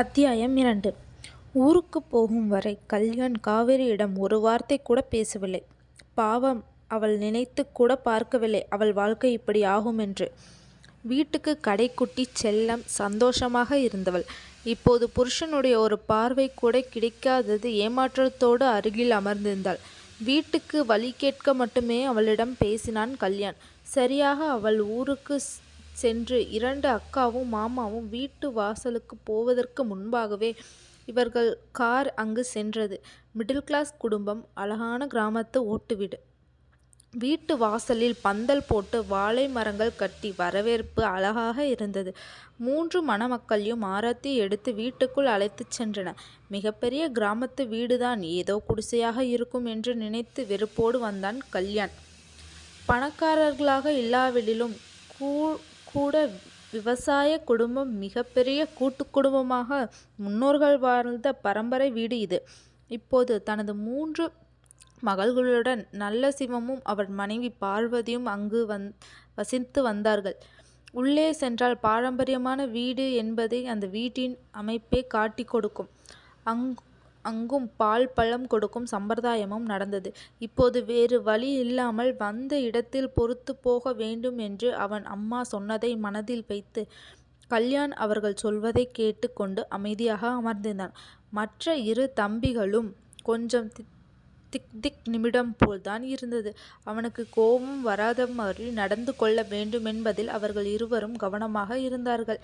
அத்தியாயம் 2. ஊருக்கு போகும் வரை கல்யாண் காவேரியிடம் ஒரு வார்த்தை கூட பேசவில்லை. பாவம், அவள் நினைத்து கூட பார்க்கவில்லை அவள் வாழ்க்கை இப்படி ஆகும் என்று. வீட்டுக்கு கடைக்குட்டி செல்லம் சந்தோஷமாக இருந்தவள் இப்போது புருஷனுடைய ஒரு பார்வை கூட கிடைக்காதது ஏமாற்றத்தோடு அருகில் அமர்ந்திருந்தாள். வீட்டுக்கு வழி கேட்க மட்டுமே அவளிடம் பேசினான் கல்யாண். சரியாக அவள் ஊருக்கு சென்று 2 அக்காவும் மாமாவும் வீட்டு வாசலுக்கு போவதற்கு முன்பாகவே இவர்கள் கார் அங்கு சென்றது. மிடில் கிளாஸ் குடும்பம், அழகான கிராமத்து ஓட்டு வீடு. வீட்டு வாசலில் பந்தல் போட்டு வாழை மரங்கள் கட்டி வரவேற்பு அழகாக இருந்தது. 3 மணமக்களையும் ஆரத்தி எடுத்து வீட்டுக்குள் அழைத்து சென்றன. மிகப்பெரிய கிராமத்து வீடுதான், ஏதோ குடிசையாக இருக்கும் என்று நினைத்து வெறுப்போடு வந்தான் கல்யாண். பணக்காரர்களாக இல்லாவிடிலும் கூட விவசாய குடும்பம், மிகப்பெரிய கூட்டு குடும்பமாக முன்னோர்கள் வாழ்ந்த பரம்பரை வீடு இது. இப்போது தனது 3 மகள்களுடன் நல்ல சிவமும் அவள் மனைவி பார்வதியும் அங்கு வசித்து வந்தார்கள். உள்ளே சென்றால் பாரம்பரியமான வீடு என்பதை அந்த வீட்டின் அமைப்பே காட்டி கொடுக்கும். அங்கும் பால் பழம் கொடுக்கும் சம்பிரதாயமும் நடந்தது. இப்போது வேறு வழி இல்லாமல் வந்த இடத்தில் பொறுத்து போக வேண்டும் என்று அவன் அம்மா சொன்னதை மனதில் வைத்து கல்யாண் அவர்கள் சொல்வதை கேட்டு கொண்டு அமைதியாக அமர்ந்திருந்தான். மற்ற 2 தம்பிகளும் கொஞ்சம் திக் நிமிடம் போல்தான் இருந்தது. அவனுக்கு கோபம் வராத மாதிரி நடந்து கொள்ள வேண்டும் என்பதில் அவர்கள் இருவரும் கவனமாக இருந்தார்கள்.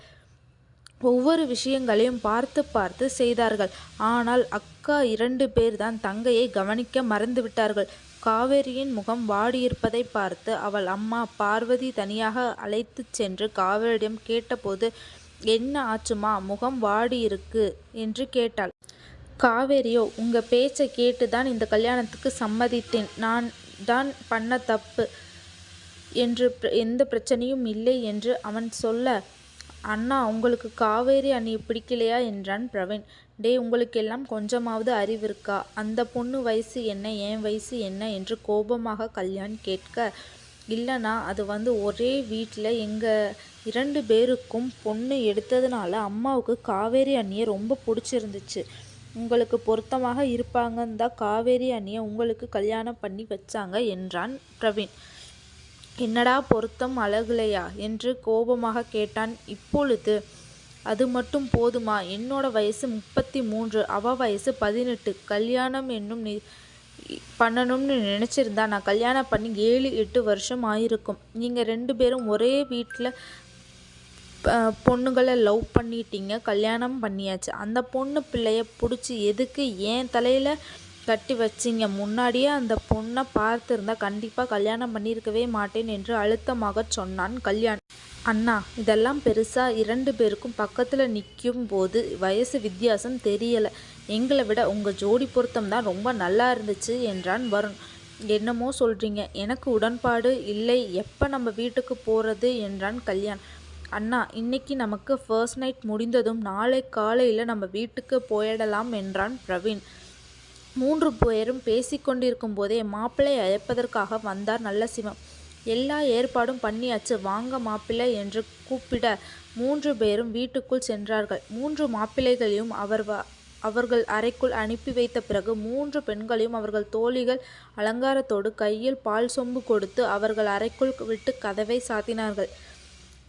ஒவ்வொரு விஷயங்களையும் பார்த்து பார்த்து செய்தார்கள். ஆனால் அக்கா 2 பேர் தான் தங்கையை கவனிக்க மறந்துவிட்டார்கள். காவேரியின் முகம் வாடியிருப்பதை பார்த்து அவள் அம்மா பார்வதி தனியாக அழைத்து சென்று காவேரியிடம் கேட்டபோது, என்ன ஆச்சுமா, முகம் வாடியிருக்கு என்று கேட்டாள். காவேரியோ, உங்க பேச்சை கேட்டுதான் இந்த கல்யாணத்துக்கு சம்மதித்தேன். நான் தான் பண்ண தப்பு என்று எந்த பிரச்சனையும் இல்லை என்று அவன் சொல்ல, அண்ணா, உங்களுக்கு காவேரி அண்ணியை பிடிக்கலையா என்றான் பிரவீன். டேய், உங்களுக்கெல்லாம் கொஞ்சமாவது அறிவு இருக்கா? அந்த பொண்ணு வயசு என்ன, என் வயசு என்ன என்று கோபமாக கல்யாண் கேட்க, இல்லைண்ணா, அது ஒரே வீட்டில் எங்கள் 2 பேருக்கும் பொண்ணு எடுத்ததுனால அம்மாவுக்கு காவேரி அண்ணியை ரொம்ப பிடிச்சிருந்துச்சு. உங்களுக்கு பொருத்தமாக இருப்பாங்கன்னு தான் காவேரி அண்ணியை உங்களுக்கு கல்யாணம் பண்ணி வச்சாங்க என்றான் பிரவீன். என்னடா பொருத்தம், அழகுலையா என்று கோபமாக கேட்டான். இப்பொழுது அது மட்டும் போதுமா? என்னோட வயசு 33, அவ வயசு 18. கல்யாணம் பண்ணணும்னு நினச்சிருந்தா நான் கல்யாணம் பண்ணி 7-8 வருஷம் ஆயிருக்கும். நீங்கள் 2 பேரும் ஒரே வீட்டில் பொண்ணுங்களை லவ் பண்ணிட்டீங்க, கல்யாணம் பண்ணியாச்சு. அந்த பொண்ணு பிள்ளைய பிடிச்சி எதுக்கு ஏன் தலையில் கட்டி வச்சிங்க? முன்னாடியே அந்த பொண்ணை பார்த்துருந்தா கண்டிப்பாக கல்யாணம் பண்ணியிருக்கவே மாட்டேன் என்று அழுத்தமாக சொன்னான் கல்யாண். அண்ணா, இதெல்லாம் பெருசாக 2 பேருக்கும் பக்கத்தில் நிற்கும் போது வயசு வித்தியாசம் தெரியலை. எங்களை விட உங்கள் ஜோடி பொருத்தம் தான் ரொம்ப நல்லா இருந்துச்சு என்றான் வருண். என்னமோ சொல்கிறீங்க, எனக்கு உடன்பாடு இல்லை. எப்போ நம்ம வீட்டுக்கு போகிறது என்றான் கல்யாண். அண்ணா, இன்னைக்கு நமக்கு ஃபர்ஸ்ட் நைட் முடிந்ததும் நாளை காலையில் நம்ம வீட்டுக்கு போயிடலாம் என்றான் பிரவீன். 3 பேரும் பேசிக்கொண்டிருக்கும் போதே மாப்பிள்ளை அழைப்பதற்காக வந்தார் நல்ல சிவம். எல்லா ஏற்பாடும் பண்ணியாச்சு, வாங்க மாப்பிள்ளை என்று கூப்பிட 3 பேரும் வீட்டுக்குள் சென்றார்கள். 3 மாப்பிள்ளைகளையும் அவர்கள் அறைக்குள் அனுப்பி வைத்த பிறகு 3 பெண்களையும் அவர்கள் தோழிகள் அலங்காரத்தோடு கையில் பால் சொம்பு கொடுத்து அவர்கள் அறைக்குள் விட்டு கதவை சாத்தினார்கள்.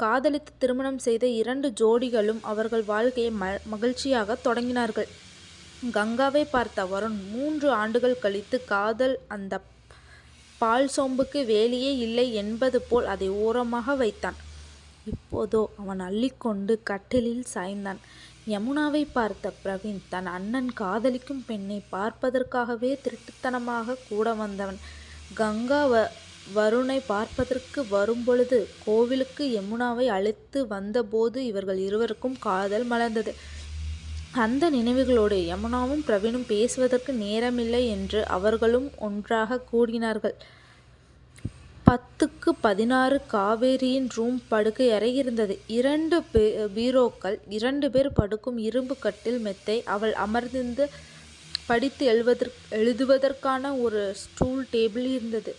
காதலித்து திருமணம் செய்த 2 ஜோடிகளும் அவர்கள் வாழ்க்கையை மகிழ்ச்சியாக தொடங்கினார்கள். கங்காவை பார்த்த வருண் 3 ஆண்டுகள் கழித்து காதல் அந்த பால் சொம்புக்கு வேலையே இல்லை என்பது போல் அதை ஓரமாக வைத்தான். இப்போதோ அவன் அள்ளிக்கொண்டு கட்டிலில் சாய்ந்தான். யமுனாவை பார்த்த பிரவீன் தன் அண்ணன் காதலிக்கும் பெண்ணை பார்ப்பதற்காகவே திருட்டுத்தனமாக கூட வந்தவன். கங்கா வருணை பார்ப்பதற்கு வரும்பொழுது கோவிலுக்கு யமுனாவை அழைத்து வந்தபோது இவர்கள் இருவருக்கும் காதல் மலர்ந்தது. அந்த நினைவுகளோடு யமுனாவும் பிரவீனும் பேசுவதற்கு நேரமில்லை என்று அவர்களும் ஒன்றாக கூடினார்கள். 10க்கு 16 காவேரியின் ரூம் படுக்கை அறை இருந்தது. 2 பீரோக்கள், 2 பேர் படுக்கும் இரும்பு கட்டில், மெத்தை, அவள் அமர்ந்திருந்து படித்து எழுதுவதற்கான ஒரு ஸ்டூல் டேபிள் இருந்தது.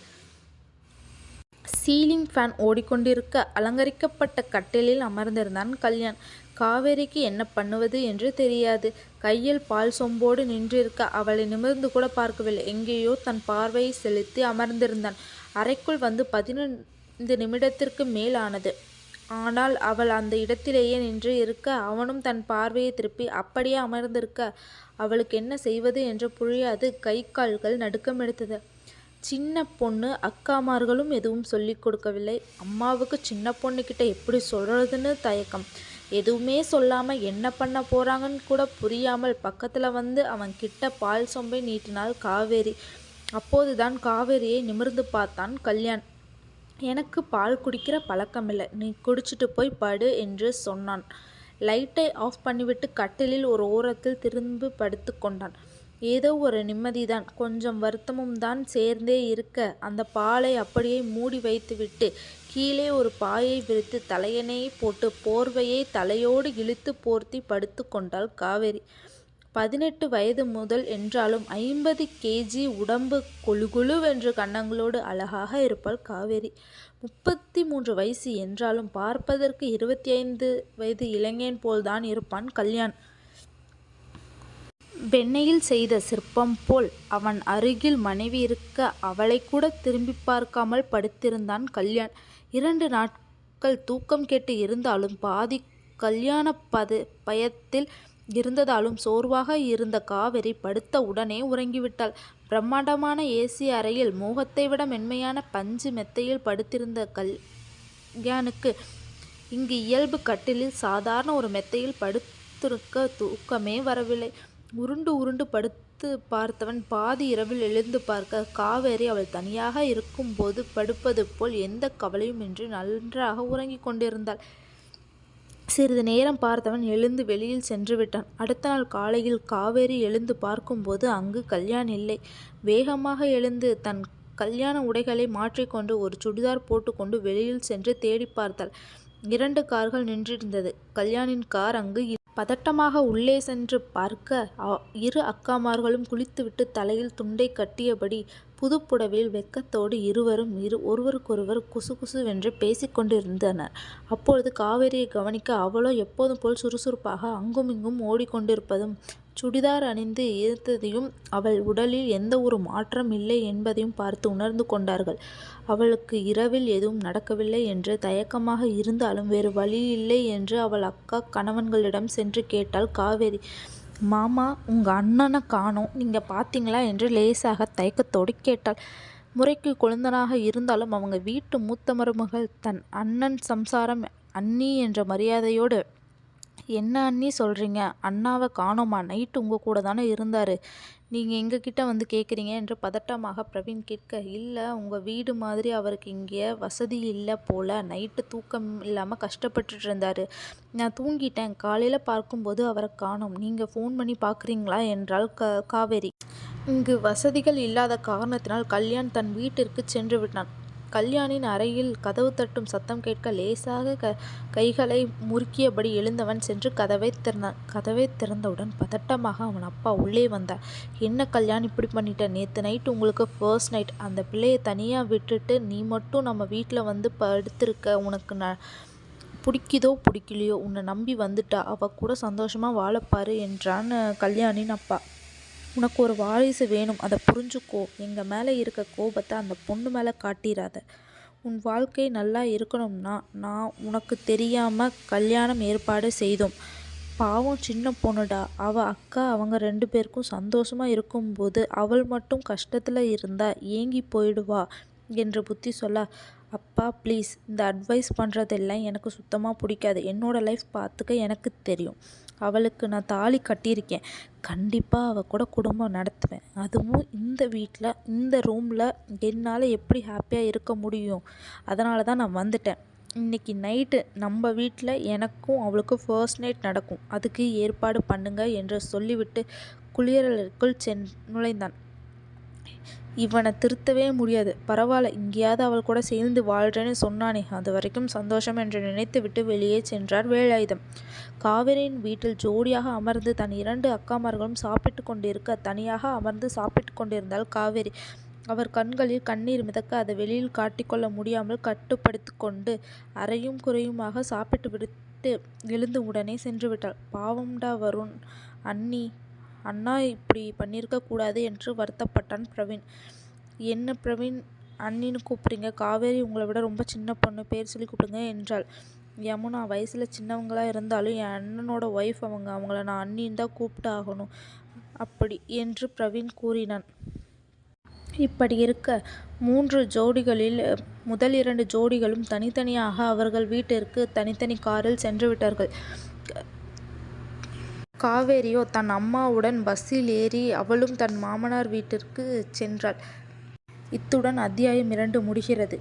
சீலிங் ஃபேன் ஓடிக்கொண்டிருக்க அலங்கரிக்கப்பட்ட கட்டிலில் அமர்ந்திருந்தான் கல்யாண். காவேரிக்கு என்ன பண்ணுவது என்று தெரியாது. கையில் பால் சொம்போடு நின்றிருக்க அவளை நிமிர்ந்து கூட பார்க்கவில்லை. எங்கேயோ தன் பார்வையை செலுத்தி அமர்ந்திருந்தான். அறைக்குள் வந்து 15 நிமிடத்திற்கு மேல் ஆனது. ஆனால் அவள் அந்த இடத்திலேயே நின்று இருக்க அவனும் தன் பார்வையை திருப்பி அப்படியே அமர்ந்திருக்க அவளுக்கு என்ன செய்வது என்று புரியாது கை கால்கள் நடுக்கமெடுத்தது. சின்ன பொண்ணு, அக்காமார்களும் எதுவும் சொல்லி கொடுக்கவில்லை. அம்மாவுக்கு சின்ன பொண்ணுக்கிட்ட எப்படி சொல்கிறதுன்னு தயக்கம். எதுவுமே சொல்லாமல் என்ன பண்ண போகிறாங்கன்னு கூட புரியாமல் பக்கத்தில் வந்து அவன் கிட்ட பால் சொம்பை நீட்டினாள் காவேரி. அப்போதுதான் காவேரியை நிமிர்ந்து பார்த்தான் கல்யாண். எனக்கு பால் குடிக்கிற பழக்கமில்லை, நீ குடிச்சிட்டு போய் படு என்று சொன்னான். லைட்டை ஆஃப் பண்ணிவிட்டு கட்டிலில் ஒரு ஓரத்தில் திரும்பி படுத்து கொண்டான். ஏதோ ஒரு நிம்மதிதான், கொஞ்சம் வருத்தமும் தான் சேர்ந்தே இருக்க அந்த பாலை அப்படியே மூடி வைத்துவிட்டு கீழே ஒரு பாயை விரித்து தலையணையை போட்டு போர்வையை தலையோடு இழுத்து போர்த்தி படுத்து கொண்டாள் காவேரி. 18 வயது முதல் என்றாலும் 50 கேஜி உடம்பு கொழுகொழுவென்று கன்னங்களோடு அழகாக இருப்பாள் காவேரி. 33 வயசு என்றாலும் பார்ப்பதற்கு 25 வயது இளைஞன் போல்தான் இருப்பான் கல்யாண். வெண்ணையில் செய்த சிற்பம் போல் அவன் அருகில் மனைவி இருக்க அவளை கூட திரும்பி பார்க்காமல் படுத்திருந்தான் கல்யாண். 2 நாட்கள் தூக்கம் கேட்டு இருந்தாலும் பாதி கல்யாண பயத்தில் இருந்ததாலும் சோர்வாக இருந்த காவேரி படுத்த உடனே உறங்கிவிட்டாள். பிரம்மாண்டமான ஏசி அறையில் மோகத்தை விட மென்மையான பஞ்சு மெத்தையில் படுத்திருந்த கல்யாணுக்கு இங்கு இயல்பு கட்டிலில் சாதாரண ஒரு மெத்தையில் படுத்திருக்க தூக்கமே வரவில்லை. உருண்டு உருண்டு படுத்து பார்த்தவன் பாதி இரவில் எழுந்து பார்க்க காவேரி அவள் தனியாக இருக்கும்போது படுப்பது போல் எந்த கவலையும் இன்றி நன்றாக உறங்கி கொண்டிருந்தாள். சிறிது நேரம் பார்த்தவன் எழுந்து வெளியில் சென்று விட்டான். அடுத்த நாள் காலையில் காவேரி எழுந்து பார்க்கும்போது அங்கு கல்யாண் இல்லை. வேகமாக எழுந்து தன் கல்யாண உடைகளை மாற்றிக்கொண்டு ஒரு சுடிதார் போட்டுக்கொண்டு வெளியில் சென்று தேடி பார்த்தாள். 2 கார்கள் நின்றிருந்தது. கல்யாணின் கார் அங்கு. பதட்டமாக உள்ளே சென்று பார்க்க 2 அக்காமார்களும் குளித்துவிட்டு தலையில் துண்டை கட்டியபடி புதுப்புடவையில் வெக்கத்தோடு இருவரும் ஒருவருக்கொருவர் குசுகுசுவென்று பேசிக்கொண்டிருந்தனர். அப்பொழுது காவேரியை கவனிக்க அவளோ எப்போதும் போல் சுறுசுறுப்பாக அங்கும் இங்கும் ஓடிக்கொண்டிருப்பதும் சுடிதார் அணிந்து இருந்ததையும் அவள் உடலில் எந்த ஒரு மாற்றம் இல்லை என்பதையும் பார்த்து உணர்ந்து கொண்டார்கள். அவளுக்கு இரவில் எதுவும் நடக்கவில்லை என்று தயக்கமாக இருந்தாலும் வேறு வழி இல்லை என்று அவள் அக்கா கணவன்களிடம் சென்று கேட்டாள் காவேரி. மாமா, உங்கள் அண்ணனை காணோம், நீங்கள் பார்த்தீங்களா என்று லேசாக தயக்கத்தோடு கேட்டாள். முறைக்கு கொழுந்தனாக இருந்தாலும் அவங்க வீட்டு மூத்த மருமகள், தன் அண்ணன் சம்சாரம், அண்ணி என்ற மரியாதையோடு, என்ன அண்ணி சொல்கிறீங்க, அண்ணாவை காணோமா, நைட்டு உங்கள் கூட தானே இருந்தார், நீங்கள் எங்ககிட்ட வந்து கேட்குறீங்க என்று பதட்டமாக பிரவீன் கேட்க, இல்லை, உங்கள் வீடு மாதிரி அவருக்கு இங்கே வசதி இல்லை போல், நைட்டு தூக்கம் இல்லாமல் கஷ்டப்பட்டுட்டு இருந்தார், நான் தூங்கிட்டேன், காலையில் பார்க்கும்போது அவரை காணோம், நீங்கள் ஃபோன் பண்ணி பார்க்குறீங்களா என்றாள் காவேரி. இங்கு வசதிகள் இல்லாத காரணத்தினால் கல்யாண் தன் வீட்டிற்கு சென்று விட்டான். கல்யாணின் அறையில் கதவு தட்டும் சத்தம் கேட்க லேசாக கைகளை முறுக்கியபடி எழுந்தவன் சென்று கதவை திறந்தான். கதவை திறந்தவுடன் பதட்டமாக அவன் அப்பா உள்ளே வந்தார். என்ன கல்யாண், இப்படி பண்ணிட்ட, நேற்று நைட்டு உங்களுக்கு ஃபர்ஸ்ட் நைட், அந்த பிள்ளையை தனியாக விட்டுட்டு நீ மட்டும் நம்ம வீட்டில் வந்து படுத்திருக்க, உனக்கு பிடிக்குதோ பிடிக்கலையோ, உன்னை நம்பி வந்துட்டா, அவள் கூட சந்தோஷமாக வாழப்பாரு என்றான் கல்யாணின் அப்பா. உனக்கு ஒரு வாரிசு வேணும், அதை புரிஞ்சுக்கோ, எங்கள் மேலே இருக்க கோபத்தை அந்த பொண்ணு மேலே காட்டிடாத, உன் வாழ்க்கை நல்லா இருக்கணும்னா நான் உனக்கு தெரியாமல் கல்யாணம் ஏற்பாடு செய்தோம், பாவம் சின்ன பொண்ணுடா, அவள் அக்கா அவங்க 2 பேருக்கும் சந்தோஷமாக இருக்கும்போது அவள் மட்டும் கஷ்டத்தில் இருந்தா ஏங்கி போயிடுவா என்று புத்தி சொல்ல, அப்பா ப்ளீஸ், இந்த அட்வைஸ் பண்ணுறதெல்லாம் எனக்கு சுத்தமாக பிடிக்காது, என்னோடய லைஃப் பார்த்துக்க எனக்கு தெரியும், அவளுக்கு நான் தாலி கட்டியிருக்கேன், கண்டிப்பாக அவள் கூட குடும்பம் நடத்துவேன், அதுவும் இந்த வீட்டில் இந்த ரூமில் என்னால் எப்படி ஹாப்பியாக இருக்க முடியும், அதனால தான் நான் வந்துட்டேன், இன்றைக்கி நைட்டு நம்ம வீட்டில் எனக்கும் அவளுக்கும் ஃபர்ஸ்ட் நைட் நடக்கும், அதுக்கு ஏற்பாடு பண்ணுங்க என்று சொல்லிவிட்டு குளியலறைக்குள் நுழைந்தான். இவனை திருத்தவே முடியாது, பரவாயில்ல, இங்கேயாவது அவள் கூட சேர்ந்து வாழ்கிறேன்னு சொன்னானே, அது வரைக்கும் சந்தோஷம் என்று நினைத்து விட்டு வெளியே சென்றார் வேலாயுதம். காவேரியின் வீட்டில் ஜோடியாக அமர்ந்து தன் 2 அக்காமார்களும் சாப்பிட்டு கொண்டிருக்க தனியாக அமர்ந்து சாப்பிட்டு கொண்டிருந்தாள் காவேரி. அவர் கண்களில் கண்ணீர் மிதக்க அதை வெளியில் காட்டிக்கொள்ள முடியாமல் கட்டுப்படுத்தி கொண்டு அரையும் குறையுமாக சாப்பிட்டு விட்டு எழுந்து உடனே சென்று விட்டாள். பாவம்டா வருண், அண்ணா இப்படி பண்ணியிருக்க கூடாது என்று வருத்தப்பட்டான் பிரவீன். என்ன பிரவீன் அண்ணின்னு கூப்பிட்றீங்க? காவேரி உங்களை விட ரொம்ப சின்ன பொண்ணு, பேர் சொல்லி கூப்பிடுங்க என்றாள். யமுனா, வயசில் சின்னவங்களா இருந்தாலும் என் அண்ணனோட ஒய்ஃப் அவங்கள நான் அண்ணின்னு தான் கூப்பிட்டு ஆகணும் அப்படி என்று பிரவீன் கூறினான். இப்படி இருக்க 3 ஜோடிகளில் முதல் 2 ஜோடிகளும் தனித்தனியாக அவர்கள் வீட்டிற்கு தனித்தனி காரில் சென்று விட்டார்கள். காவேரியோ தன் அம்மாவுடன் பஸ்ஸில் ஏறி அவளும் தன் மாமனார் வீட்டிற்கு சென்றாள். இத்துடன் அத்தியாயம் 2 முடிகிறது.